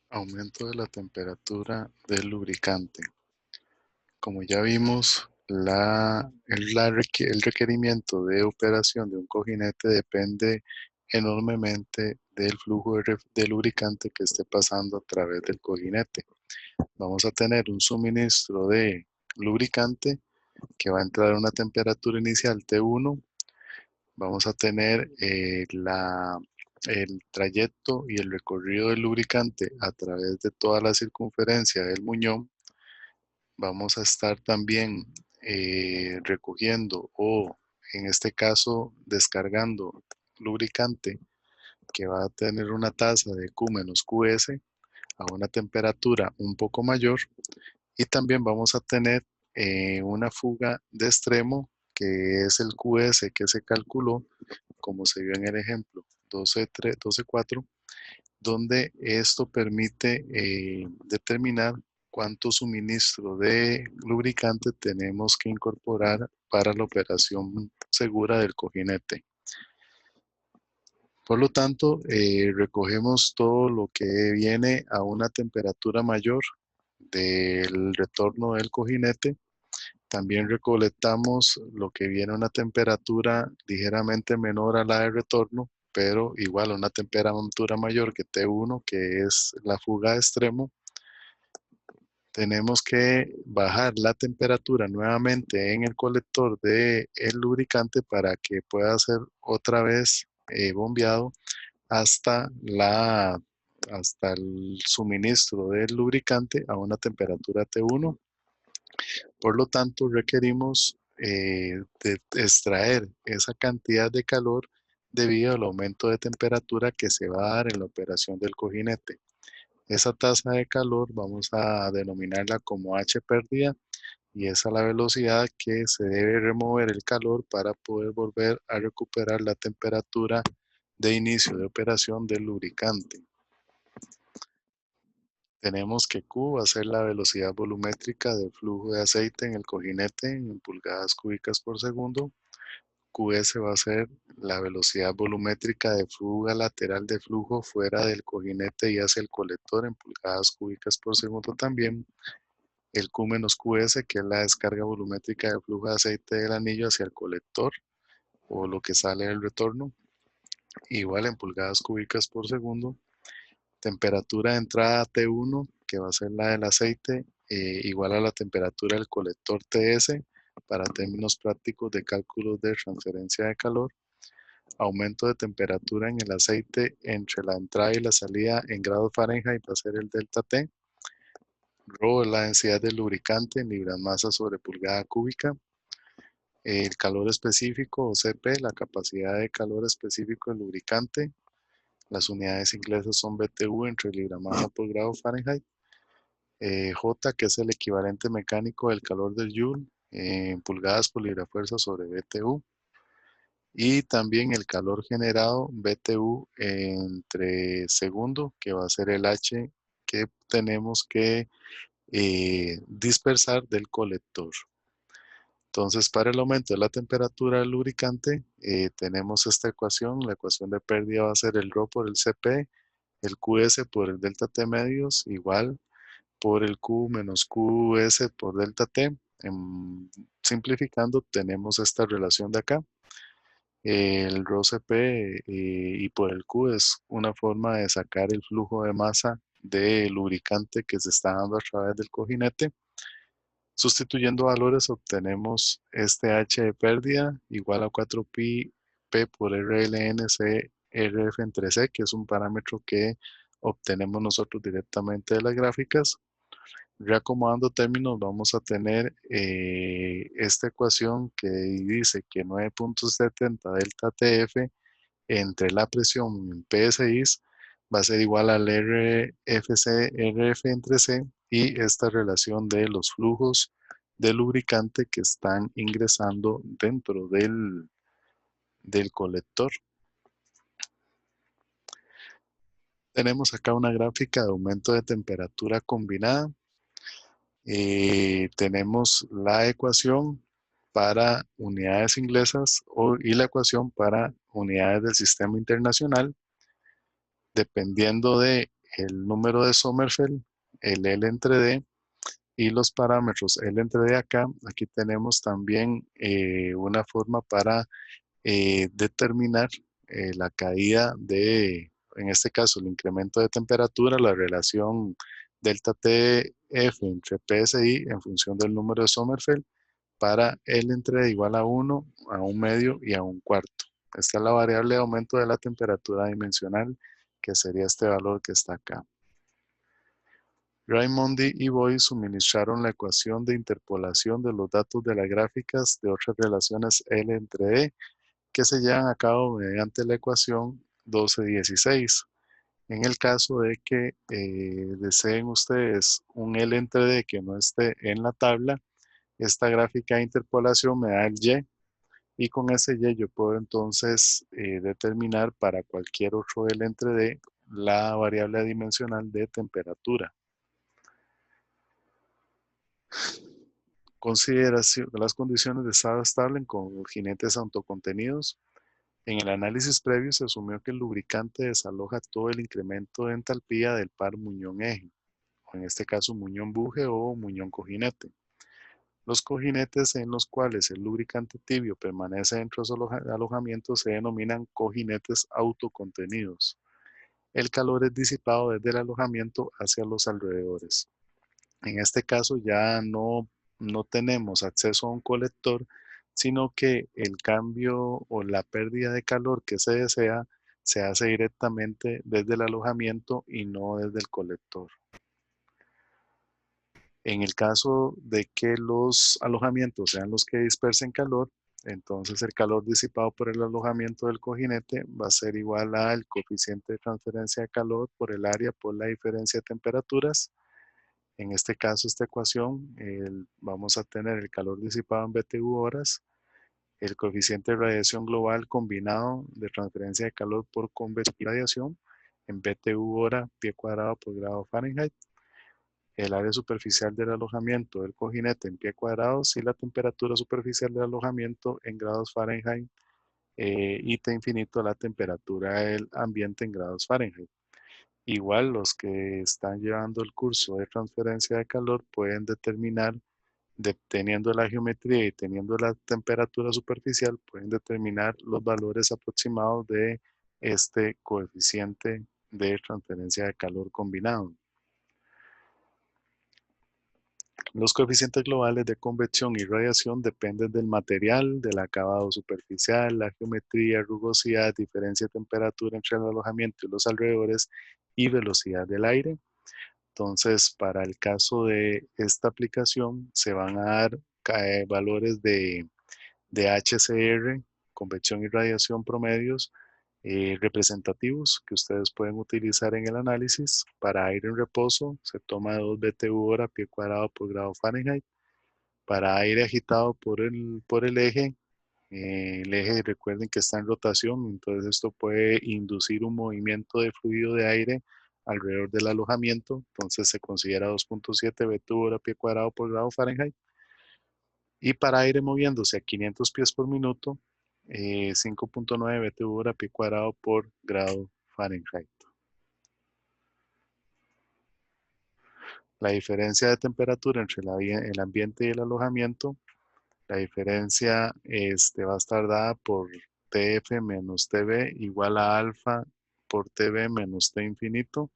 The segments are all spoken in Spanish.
Aumento de la temperatura del lubricante. Como ya vimos, el requerimiento de operación de un cojinete depende enormemente del flujo de lubricante que esté pasando a través del cojinete. Vamos a tener un suministro de lubricante que va a entrar a una temperatura inicial T1. Vamos a tener el trayecto y el recorrido del lubricante a través de toda la circunferencia del muñón. Vamos a estar también recogiendo o en este caso descargando lubricante que va a tener una tasa de Q menos QS a una temperatura un poco mayor, y también vamos a tener una fuga de extremo que es el QS que se calculó como se vio en el ejemplo 12.4, donde esto permite determinar cuánto suministro de lubricante tenemos que incorporar para la operación segura del cojinete. Por lo tanto, recogemos todo lo que viene a una temperatura mayor del retorno del cojinete. También recolectamos lo que viene a una temperatura ligeramente menor a la de retorno, pero igual a una temperatura mayor que T1, que es la fuga de extremo. Tenemos que bajar la temperatura nuevamente en el colector del lubricante para que pueda ser otra vez bombeado hasta hasta el suministro del lubricante a una temperatura T1. Por lo tanto, requerimos de extraer esa cantidad de calor debido al aumento de temperatura que se va a dar en la operación del cojinete. Esa tasa de calor vamos a denominarla como H pérdida, y esa es la velocidad que se debe remover el calor para poder volver a recuperar la temperatura de inicio de operación del lubricante. Tenemos que Q va a ser la velocidad volumétrica del flujo de aceite en el cojinete en pulgadas cúbicas por segundo. QS va a ser la velocidad volumétrica de fuga lateral de flujo fuera del cojinete y hacia el colector en pulgadas cúbicas por segundo también. El Q menos QS, que es la descarga volumétrica de flujo de aceite del anillo hacia el colector o lo que sale del retorno, igual en pulgadas cúbicas por segundo. Temperatura de entrada T1, que va a ser la del aceite, igual a la temperatura del colector TS, para términos prácticos de cálculos de transferencia de calor. Aumento de temperatura en el aceite entre la entrada y la salida en grados Fahrenheit va a ser el delta T. Rho es la densidad del lubricante en libras masa sobre pulgada cúbica. El calor específico o CP, la capacidad de calor específico del lubricante. Las unidades inglesas son BTU entre libra masa por grado Fahrenheit. J, que es el equivalente mecánico del calor del Joule, en pulgadas por libra fuerza sobre BTU. Y también el calor generado, BTU entre segundo, que va a ser el H que tenemos que dispersar del colector. Entonces, para el aumento de la temperatura del lubricante, tenemos esta ecuación. La ecuación de pérdida va a ser el Rho por el CP, el QS por el delta T medios, igual por el Q menos QS por delta T. Simplificando, tenemos esta relación de acá. El Rho CP y por el Q es una forma de sacar el flujo de masa de lubricante que se está dando a través del cojinete. Sustituyendo valores obtenemos este H de pérdida igual a 4pi P por RLNC RF entre C, que es un parámetro que obtenemos nosotros directamente de las gráficas. Reacomodando términos vamos a tener esta ecuación que dice que 9.70 delta TF entre la presión en PSI va a ser igual al RFC RF entre C, y esta relación de los flujos de lubricante que están ingresando dentro del colector. Tenemos acá una gráfica de aumento de temperatura combinada. Tenemos la ecuación para unidades inglesas y la ecuación para unidades del sistema internacional. Dependiendo de el número de Sommerfeld, el L entre D y los parámetros L entre D acá. Aquí tenemos también una forma para determinar la caída de, en este caso, el incremento de temperatura, la relación delta TF entre PSI en función del número de Sommerfeld para L entre D igual a 1, a 1 medio y a 1 cuarto. Esta es la variable de aumento de la temperatura dimensional, que sería este valor que está acá. Raimondi y Boy suministraron la ecuación de interpolación de los datos de las gráficas de otras relaciones L entre E que se llevan a cabo mediante la ecuación 1216. En el caso de que deseen ustedes un L entre D que no esté en la tabla, esta gráfica de interpolación me da el Y con ese Y yo puedo entonces determinar para cualquier otro L entre D la variable dimensional de temperatura. Consideración de las condiciones de estado estable con jinetes autocontenidos. En el análisis previo se asumió que el lubricante desaloja todo el incremento de entalpía del par muñón-eje, o en este caso muñón-buje o muñón-cojinete. Los cojinetes en los cuales el lubricante tibio permanece dentro de su alojamiento se denominan cojinetes autocontenidos. El calor es disipado desde el alojamiento hacia los alrededores. En este caso ya no tenemos acceso a un colector, sino que el cambio o la pérdida de calor que se desea se hace directamente desde el alojamiento y no desde el colector. En el caso de que los alojamientos sean los que dispersen calor, entonces el calor disipado por el alojamiento del cojinete va a ser igual al coeficiente de transferencia de calor por el área por la diferencia de temperaturas. En este caso, esta ecuación, vamos a tener el calor disipado en BTU horas, el coeficiente de radiación global combinado de transferencia de calor por convección y radiación en BTU hora pie cuadrado por grado Fahrenheit, el área superficial del alojamiento del cojinete en pie cuadrados y la temperatura superficial del alojamiento en grados Fahrenheit y T infinito la temperatura del ambiente en grados Fahrenheit. Igual los que están llevando el curso de transferencia de calor pueden determinar, teniendo la geometría y teniendo la temperatura superficial, pueden determinar los valores aproximados de este coeficiente de transferencia de calor combinado. Los coeficientes globales de convección y radiación dependen del material, del acabado superficial, la geometría, rugosidad, diferencia de temperatura entre el alojamiento y los alrededores y velocidad del aire. Entonces, para el caso de esta aplicación, se van a dar valores de HCR, convección y radiación promedios representativos que ustedes pueden utilizar en el análisis. Para aire en reposo, se toma 2 BTU hora pie cuadrado por grado Fahrenheit. Para aire agitado por el eje recuerden que está en rotación, entonces esto puede inducir un movimiento de fluido de aire alrededor del alojamiento, entonces se considera 2.7 BTU hora pie cuadrado por grado Fahrenheit. Y para aire moviéndose a 500 pies por minuto, 5.9 BTU hora pie cuadrado por grado Fahrenheit. La diferencia de temperatura entre el ambiente y el alojamiento, la diferencia va a estar dada por TF menos TB igual a alfa por TB menos T infinito.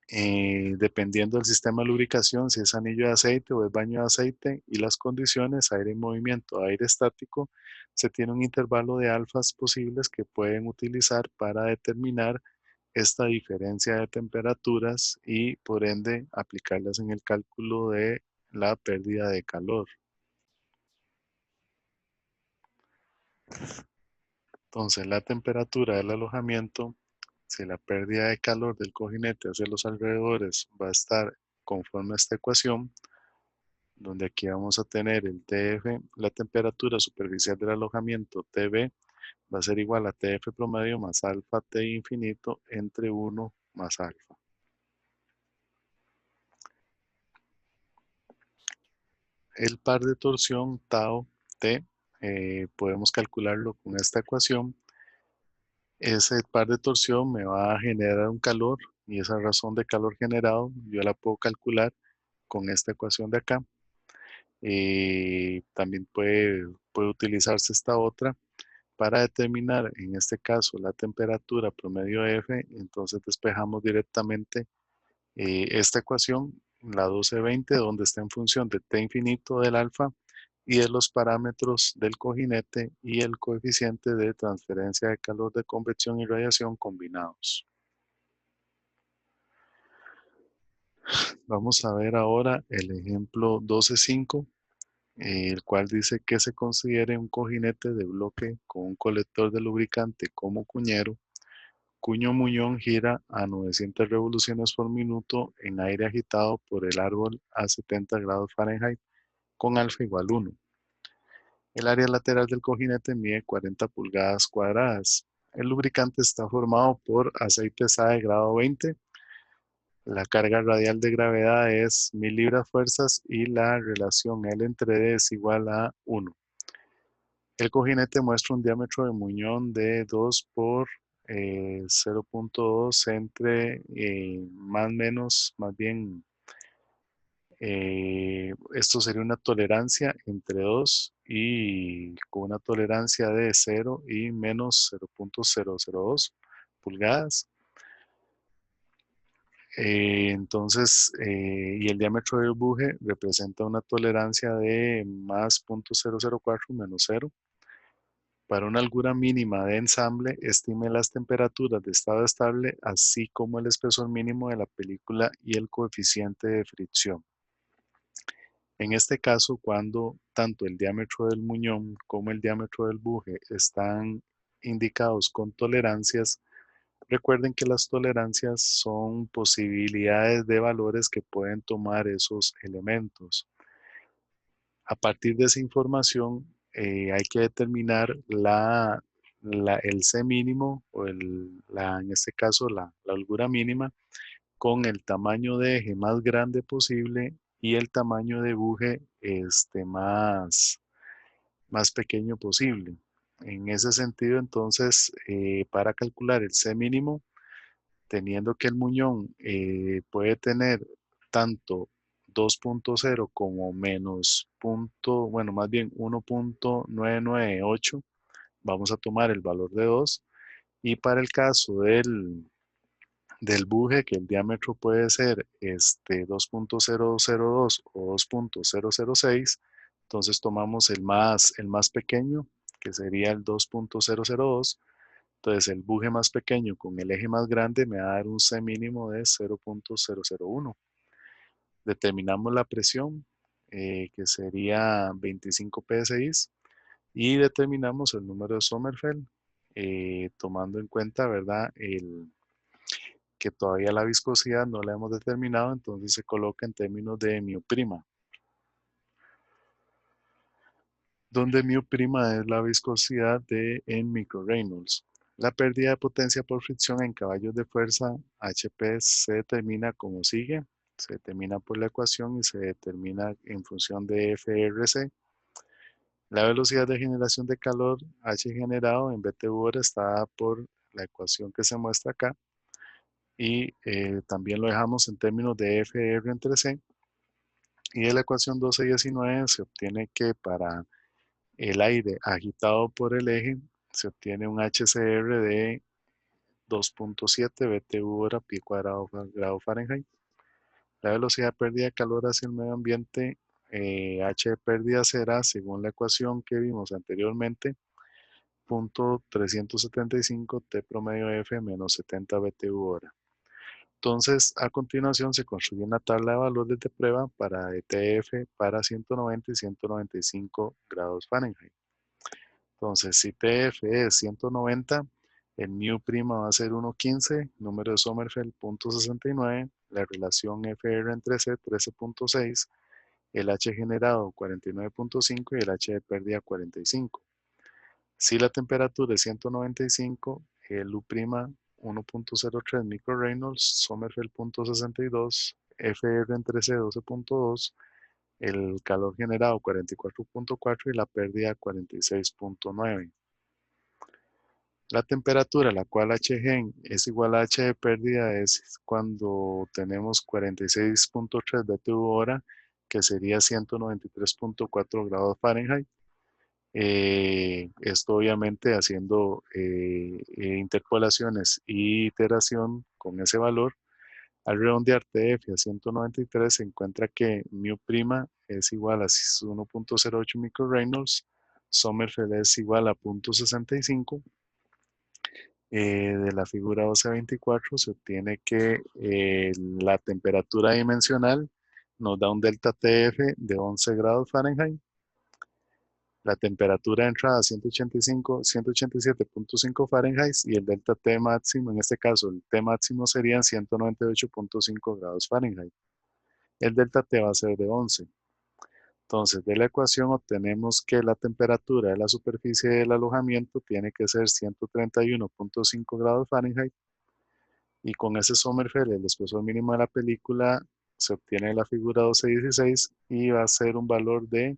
Dependiendo del sistema de lubricación, si es anillo de aceite o es baño de aceite y las condiciones, aire en movimiento, aire estático, se tiene un intervalo de alfas posibles que pueden utilizar para determinar esta diferencia de temperaturas y por ende aplicarlas en el cálculo de la pérdida de calor. Entonces, la temperatura del alojamiento, si la pérdida de calor del cojinete hacia los alrededores va a estar conforme a esta ecuación, donde aquí vamos a tener el TF, la temperatura superficial del alojamiento TB, va a ser igual a TF promedio más alfa T infinito entre 1 más alfa. El par de torsión tau T, podemos calcularlo con esta ecuación. Ese par de torsión me va a generar un calor y esa razón de calor generado yo la puedo calcular con esta ecuación de acá. También puede utilizarse esta otra para determinar, en este caso, la temperatura promedio F. Entonces despejamos directamente esta ecuación, la 1220, donde está en función de T infinito del alfa y de los parámetros del cojinete y el coeficiente de transferencia de calor de convección y radiación combinados. Vamos a ver ahora el ejemplo 12.5, el cual dice que se considere un cojinete de bloque con un colector de lubricante como cuñero, cuyo muñón gira a 900 revoluciones por minuto en aire agitado por el árbol a 70 grados Fahrenheit con alfa igual 1. El área lateral del cojinete mide 40 pulgadas cuadradas. El lubricante está formado por aceite SA de grado 20. La carga radial de gravedad es 1000 libras fuerzas y la relación L entre D es igual a 1. El cojinete muestra un diámetro de muñón de 2 por 0.2 entre más menos, más bien, esto sería una tolerancia entre 2 y con una tolerancia de 0 y menos 0.002 pulgadas. Y el diámetro del buje representa una tolerancia de más 0.004 menos 0. Para una holgura mínima de ensamble, estime las temperaturas de estado estable, así como el espesor mínimo de la película y el coeficiente de fricción. En este caso, cuando tanto el diámetro del muñón como el diámetro del buje están indicados con tolerancias, recuerden que las tolerancias son posibilidades de valores que pueden tomar esos elementos. A partir de esa información, hay que determinar el C mínimo, o en este caso la holgura mínima, con el tamaño de eje más grande posible y el tamaño de buje más pequeño posible. En ese sentido, entonces, para calcular el C mínimo, teniendo que el muñón puede tener tanto 2.0 como menos punto, bueno, más bien 1.998, vamos a tomar el valor de 2. Y para el caso del buje, que el diámetro puede ser 2.002 o 2.006, entonces tomamos el más pequeño, que sería el 2.002. Entonces el buje más pequeño con el eje más grande me va a dar un C mínimo de 0.001. Determinamos la presión, que sería 25 psi, y determinamos el número de Sommerfeld, tomando en cuenta, ¿verdad?, que todavía la viscosidad no la hemos determinado, entonces se coloca en términos de μ', donde μ' es la viscosidad en microreynolds. La pérdida de potencia por fricción en caballos de fuerza HP se determina como sigue. Se determina por la ecuación y se determina en función de FRC. La velocidad de generación de calor H generado en BTU hora está dada por la ecuación que se muestra acá, y también lo dejamos en términos de FR entre C. Y de la ecuación 1219 se obtiene que para el aire agitado por el eje se obtiene un HCR de 2.7 BTU hora pie cuadrado grado Fahrenheit. La velocidad de pérdida de calor hacia el medio ambiente, H de pérdida será, según la ecuación que vimos anteriormente, 0.375 T promedio F menos 70 BTU hora. Entonces, a continuación se construye una tabla de valores de prueba para ETF para 190 y 195 grados Fahrenheit. Entonces, si TF es 190, el μ' va a ser 1.15, número de Sommerfeld 0.69, la relación FR entre C 13.6, el H generado 49.5 y el H de pérdida 45. Si la temperatura es 195, el U' 1.03 microreynolds, Sommerfeld 0.62, FR entre C 12.2, el calor generado 44.4 y la pérdida 46.9. La temperatura a la cual Hgen es igual a H de pérdida es cuando tenemos 46.3 BTU hora, que sería 193.4 grados Fahrenheit. Esto obviamente haciendo interpolaciones y iteración con ese valor. Al redondear TF a 193 se encuentra que mu' es igual a 1.08 microreynolds, Sommerfeld es igual a 0.65. De la figura 1224 se obtiene que la temperatura dimensional nos da un delta TF de 11 grados Fahrenheit. La temperatura de entrada 187.5 Fahrenheit y el delta T máximo, en este caso el T máximo serían 198.5 grados Fahrenheit. El delta T va a ser de 11. Entonces, de la ecuación obtenemos que la temperatura de la superficie del alojamiento tiene que ser 131.5 grados Fahrenheit y con ese Sommerfeld, el espesor mínimo de la película, se obtiene la figura 1216 y va a ser un valor de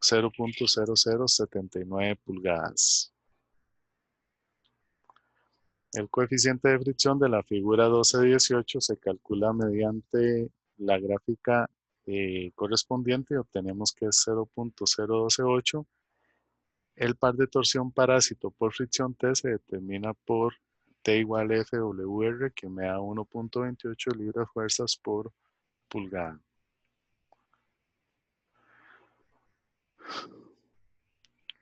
0.0079 pulgadas. El coeficiente de fricción de la figura 1218 se calcula mediante la gráfica correspondiente. Obtenemos que es 0.028. El par de torsión parásito por fricción T se determina por T igual a FWR, que me da 1.28 libras-fuerzas por pulgada.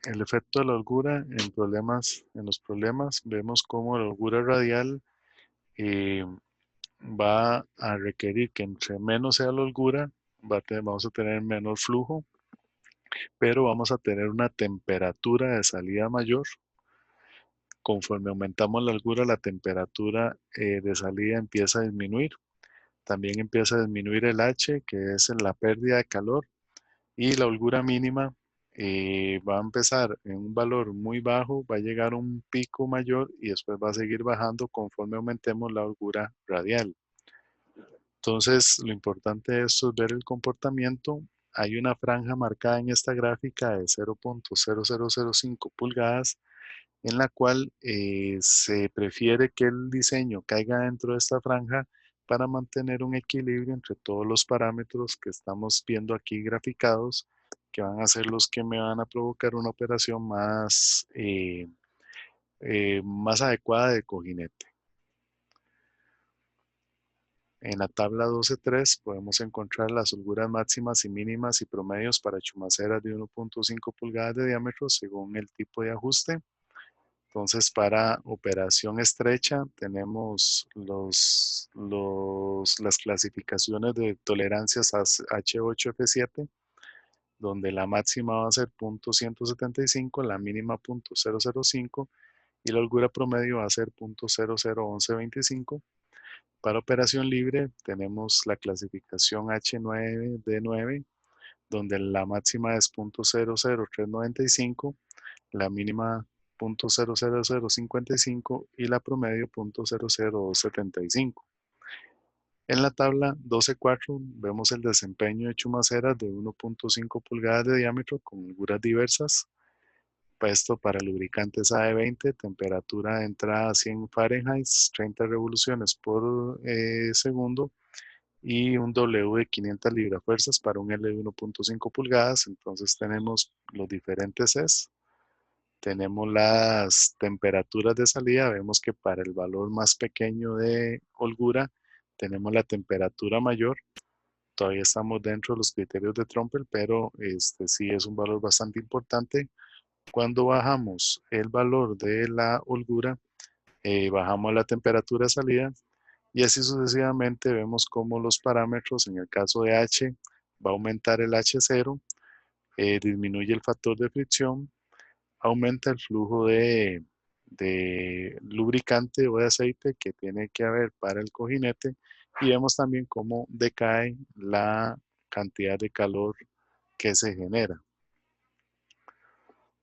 El efecto de la holgura en los problemas, vemos cómo la holgura radial eh, va a requerir que entre menos sea la holgura, vamos a tener menor flujo, pero vamos a tener una temperatura de salida mayor. Conforme aumentamos la holgura, la temperatura de salida empieza a disminuir. También empieza a disminuir el H, que es la pérdida de calor, y la holgura mínima va a empezar en un valor muy bajo, va a llegar a un pico mayor y después va a seguir bajando conforme aumentemos la holgura radial. Entonces, lo importante de esto es ver el comportamiento. Hay una franja marcada en esta gráfica de 0.0005 pulgadas en la cual se prefiere que el diseño caiga dentro de esta franja para mantener un equilibrio entre todos los parámetros que estamos viendo aquí graficados, que van a ser los que me van a provocar una operación más adecuada de cojinete. En la tabla 12.3 podemos encontrar las holguras máximas y mínimas y promedios para chumaceras de 1.5 pulgadas de diámetro según el tipo de ajuste. Entonces, para operación estrecha tenemos las clasificaciones de tolerancias H8F7, donde la máxima va a ser .175, la mínima .005 y la holgura promedio va a ser .001125. Para operación libre tenemos la clasificación H9D9, donde la máxima es .00395, la mínima .00055 y la promedio .00275. En la tabla 12.4 vemos el desempeño de chumaceras de 1.5 pulgadas de diámetro con holguras diversas. Esto para lubricantes AE20, temperatura de entrada a 100 Fahrenheit, 30 revoluciones por segundo y un W de 500 libras-fuerzas para un L de 1.5 pulgadas. Entonces tenemos los diferentes Cs. Tenemos las temperaturas de salida. Vemos que para el valor más pequeño de holgura tenemos la temperatura mayor. Todavía estamos dentro de los criterios de Trumpel, pero este sí es un valor bastante importante. Cuando bajamos el valor de la holgura, bajamos la temperatura de salida y así sucesivamente vemos cómo los parámetros, en el caso de H, va a aumentar el H0, disminuye el factor de fricción, aumenta el flujo de lubricante o de aceite que tiene que haber para el cojinete y vemos también cómo decae la cantidad de calor que se genera.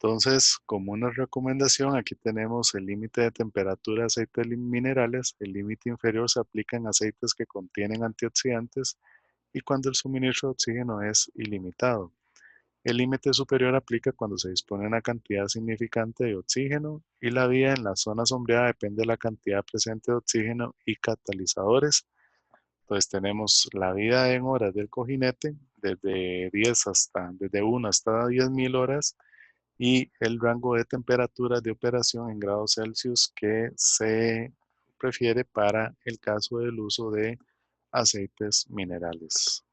Entonces, como una recomendación, aquí tenemos el límite de temperatura de aceites minerales. El límite inferior se aplica en aceites que contienen antioxidantes y cuando el suministro de oxígeno es ilimitado. El límite superior aplica cuando se dispone de una cantidad significante de oxígeno y la vida en la zona sombreada depende de la cantidad presente de oxígeno y catalizadores. Entonces tenemos la vida en horas del cojinete desde 1 hasta 10.000 horas y el rango de temperaturas de operación en grados Celsius que se prefiere para el caso del uso de aceites minerales.